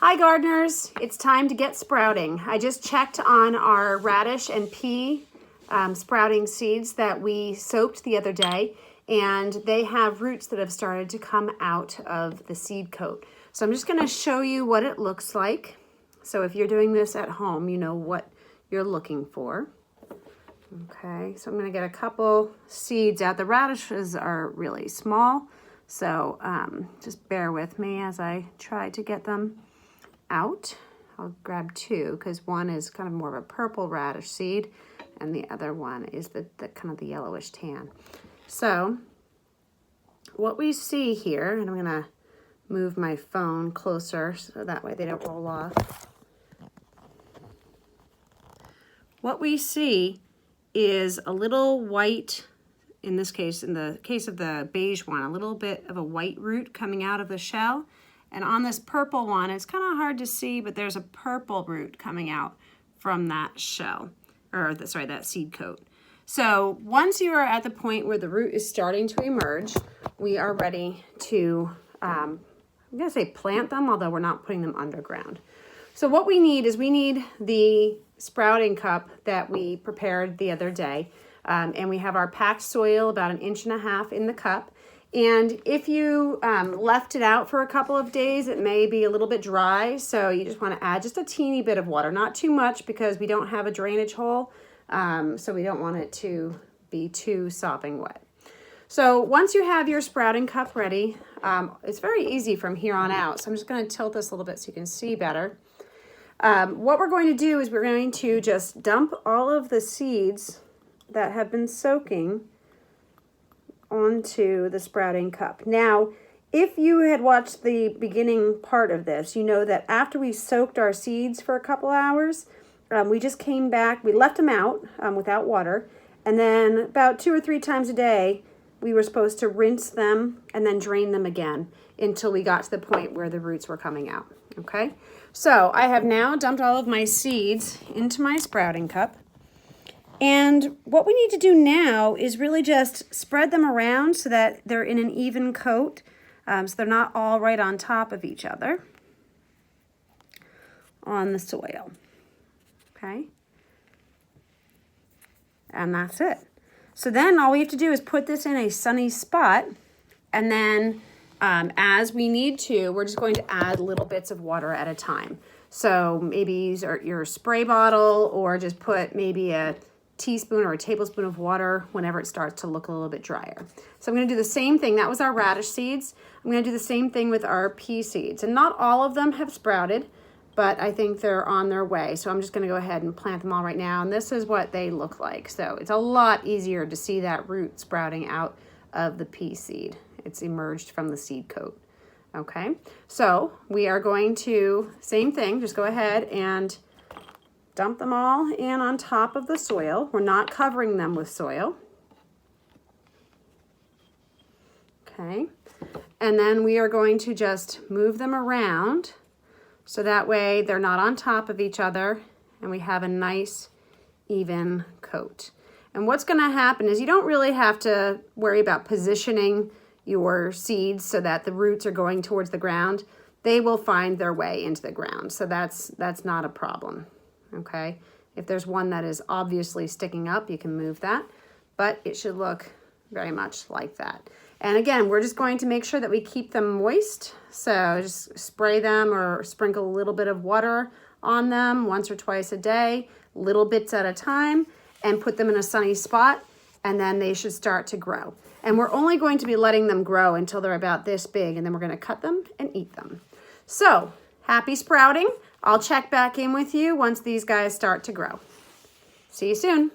Hi gardeners, it's time to get sprouting. I just checked on our radish and pea sprouting seeds that we soaked the other day, and they have roots that have started to come out of the seed coat. So I'm just going to show you what it looks like. So if you're doing this at home, you know what you're looking for. Okay, so I'm going to get a couple seeds out. The radishes are really small, so just bear with me as I try to get them out. I'll grab two because one is kind of more of a purple radish seed and the other one is the kind of the yellowish tan. So what we see here, and I'm going to move my phone closer so that way they don't roll off. What we see is a little white, in this case, in the case of the beige one, a little bit of a white root coming out of the shell. And on this purple one, it's kind of hard to see, but there's a purple root coming out from that shell, or that seed coat. So once you are at the point where the root is starting to emerge, we are ready to, I'm gonna say plant them, although we're not putting them underground. So what we need is the sprouting cup that we prepared the other day. And we have our packed soil about 1.5 inches in the cup. And if you left it out for a couple of days, it may be a little bit dry. So you just want to add just a teeny bit of water, not too much because we don't have a drainage hole. So we don't want it to be too sopping wet. So once you have your sprouting cup ready, it's very easy from here on out. So I'm just going to tilt this a little bit so you can see better. What we're going to do is we're going to just dump all of the seeds that have been soaking onto the sprouting cup. Now, if you had watched the beginning part of this, you know that after we soaked our seeds for a couple hours, we just came back, we left them out without water, and then about 2 or 3 times a day, we were supposed to rinse them and then drain them again until we got to the point where the roots were coming out, okay? So I have now dumped all of my seeds into my sprouting cup. And what we need to do now is really just spread them around so that they're in an even coat, so they're not all right on top of each other on the soil, okay? And that's it. So then all we have to do is put this in a sunny spot, and then as we need to, we're just going to add little bits of water at a time. So maybe use your spray bottle, or just put maybe a teaspoon or a tablespoon of water whenever it starts to look a little bit drier. So I'm going to do the same thing. That was our radish seeds. I'm going to do the same thing with our pea seeds. And not all of them have sprouted, but I think they're on their way. So I'm just going to go ahead and plant them all right now. And this is what they look like. So it's a lot easier to see that root sprouting out of the pea seed. It's emerged from the seed coat. Okay, so we are going to, same thing, just go ahead and dump them all in on top of the soil. We're not covering them with soil. Okay, and then we are going to just move them around so that way they're not on top of each other and we have a nice even coat. And what's going to happen is you don't really have to worry about positioning your seeds so that the roots are going towards the ground. They will find their way into the ground, so that's not a problem. Okay, if there's one that is obviously sticking up, you can move that, but it should look very much like that. And again, we're just going to make sure that we keep them moist. So just spray them or sprinkle a little bit of water on them once or twice a day, little bits at a time, and put them in a sunny spot, and then they should start to grow. And we're only going to be letting them grow until they're about this big, and then we're going to cut them and eat them. So happy sprouting. I'll check back in with you once these guys start to grow. See you soon.